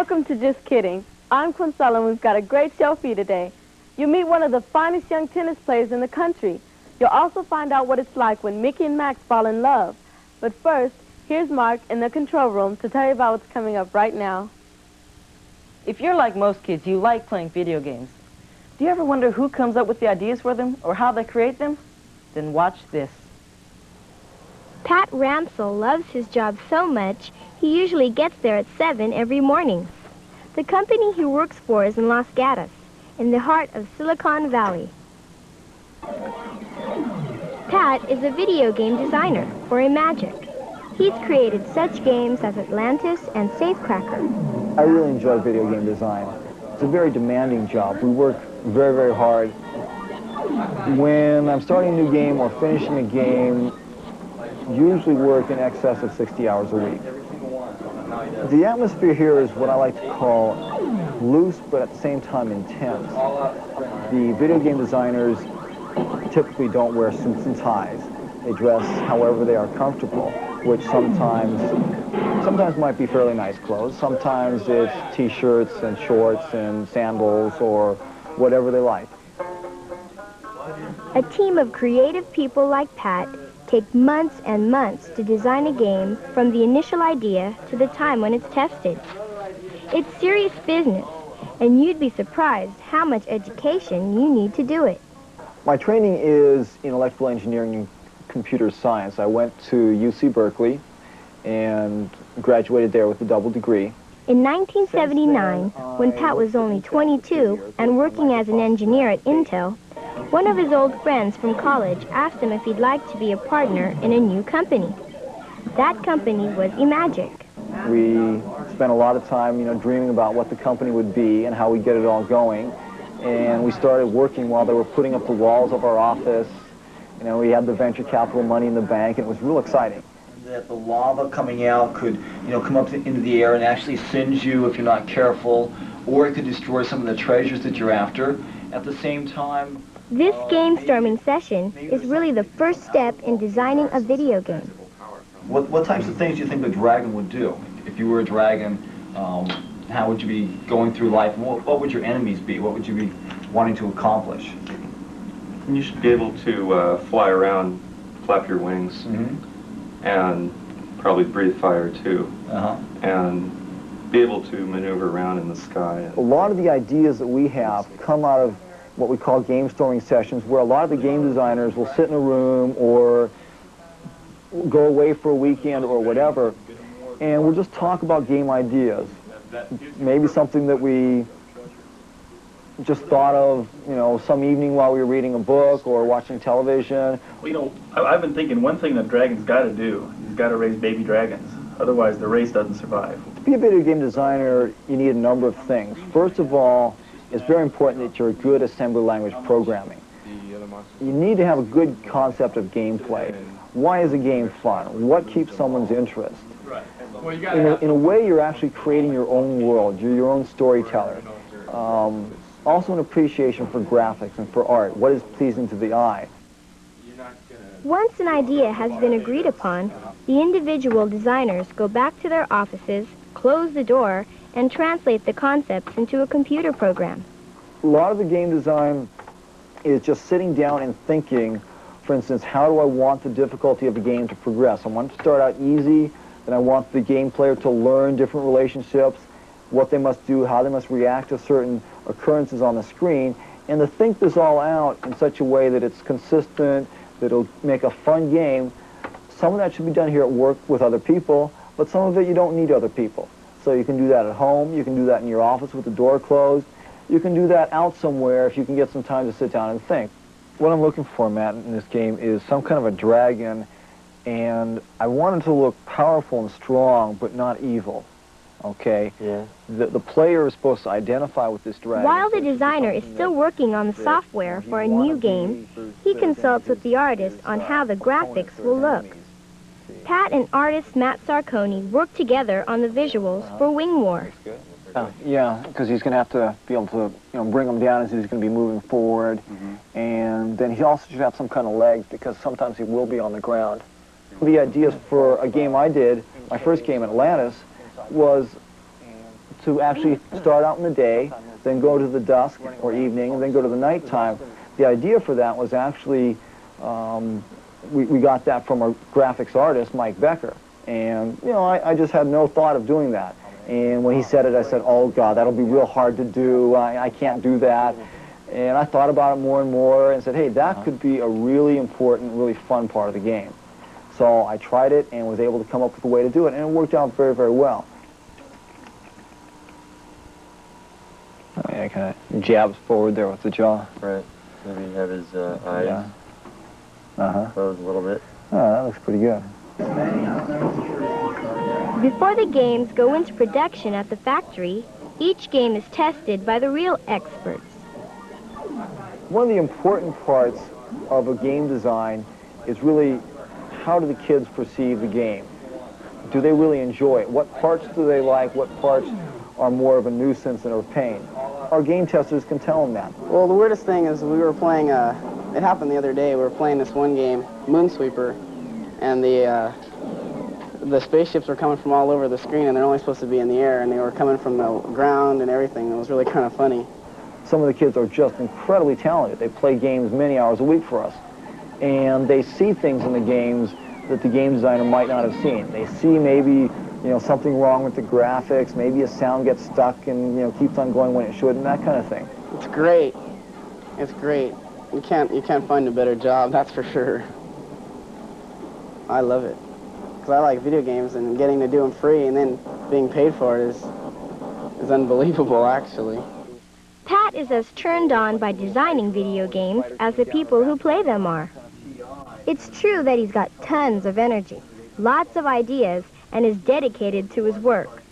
Welcome to Just Kidding. I'm Quincella, and we've got a great show for you today. You'll meet one of the finest young tennis players in the country. You'll also find out what it's like when Mickey and Max fall in love. But first, here's Mark in the control room to tell you about what's coming up right now. If you're like most kids, you like playing video games. Do you ever wonder who comes up with the ideas for them or how they create them? Then watch this. Pat Ramsell loves his job so much, he usually gets there at 7 every morning. The company he works for is in Los Gatos, in the heart of Silicon Valley. Pat is a video game designer for Imagic. He's created such games as Atlantis and Safecracker. I really enjoy video game design. It's a very demanding job. We work very, very hard. When I'm starting a new game or finishing a game, usually work in excess of 60 hours a week. The atmosphere here is what I like to call loose, but at the same time intense. The video game designers typically don't wear suits and ties. They dress however they are comfortable, which sometimes might be fairly nice clothes. Sometimes it's t-shirts and shorts and sandals or whatever they like. A team of creative people like Pat take months and months to design a game from the initial idea to the time when it's tested. It's serious business, and you'd be surprised how much education you need to do it. My training is in electrical engineering and computer science. I went to UC Berkeley and graduated there with a double degree. In 1979, when Pat was only 22 and working as an engineer at Intel, one of his old friends from college asked him if he'd like to be a partner in a new company. That company was Imagic. We spent a lot of time, dreaming about what the company would be and how we'd get it all going. And we started working while they were putting up the walls of our office. We had the venture capital money in the bank, and it was real exciting. That the lava coming out could, come up into the air and actually singe you if you're not careful, or it could destroy some of the treasures that you're after. At the same time, this game-storming session is really the first step in designing a video game. What types of things do you think the dragon would do? If you were a dragon, how would you be going through life? What would your enemies be? What would you be wanting to accomplish? You should be able to fly around, flap your wings, and probably breathe fire too, and be able to maneuver around in the sky. A lot of the ideas that we have come out of what we call game storming sessions, where a lot of the game designers will sit in a room or go away for a weekend or whatever, and we'll just talk about game ideas. Maybe something that we just thought of, some evening while we were reading a book or watching television. Well, I've been thinking one thing that dragon's got to do, he's got to raise baby dragons. Otherwise, the race doesn't survive. To be a video game designer, you need a number of things. First of all, it's very important that you're good assembly language programming. You need to have a good concept of gameplay. Why is a game fun? What keeps someone's interest? In a way, you're actually creating your own world. You're your own storyteller. Also an appreciation for graphics and for art. What is pleasing to the eye? Once an idea has been agreed upon, the individual designers go back to their offices, close the door, and translate the concepts into a computer program. A lot of the game design is just sitting down and thinking, for instance, how do I want the difficulty of the game to progress? I want it to start out easy, then I want the game player to learn different relationships, what they must do, how they must react to certain occurrences on the screen, and to think this all out in such a way that it's consistent, that it'll make a fun game. Some of that should be done here at work with other people, but some of it you don't need other people. So you can do that at home, you can do that in your office with the door closed, you can do that out somewhere if you can get some time to sit down and think. What I'm looking for, Matt, in this game is some kind of a dragon, and I want it to look powerful and strong, but not evil. Okay? Yeah. The player is supposed to identify with this dragon. While the designer is still working on the software for a new game, he consults with the artist on how the graphics will look. Pat and artist Matt Sarconi work together on the visuals for Wing War. Yeah, because he's going to have to be able to bring them down as he's going to be moving forward. And then he also should have some kind of legs, because sometimes he will be on the ground. The ideas for a game I did, my first game, Atlantis, was to actually start out in the day, then go to the dusk or evening, and then go to the nighttime. The idea for that was actually, we got that from our graphics artist, Mike Becker. And, you know, I just had no thought of doing that. And when he said it, I said, oh, God, that'll be real hard to do. I can't do that. And I thought about it more and more and said, hey, that could be a really important, really fun part of the game. So I tried it and was able to come up with a way to do it, and it worked out very, very well. Oh, yeah, kind of jabs forward there with the jaw. Right. Maybe have his eyes closed a little bit. Oh, that looks pretty good. Before the games go into production at the factory, each game is tested by the real experts. One of the important parts of a game design is really how do the kids perceive the game? Do they really enjoy it? What parts do they like? What parts are more of a nuisance and a pain? Our game testers can tell them that. Well, the weirdest thing is we were playing, it happened the other day, we were playing this one game, Moonsweeper, and the spaceships were coming from all over the screen, and they're only supposed to be in the air, and they were coming from the ground and everything. It was really kind of funny. Some of the kids are just incredibly talented. They play games many hours a week for us, and they see things in the games that the game designer might not have seen. They see maybe, you know, something wrong with the graphics, maybe a sound gets stuck and, you know, keeps on going when it shouldn't, that kind of thing. It's great. It's great. You can't find a better job, that's for sure. I love it. Because I like video games, and getting to do them free and then being paid for it is unbelievable, actually. Pat is as turned on by designing video games as the people who play them are. It's true that he's got tons of energy, lots of ideas, and is dedicated to his work.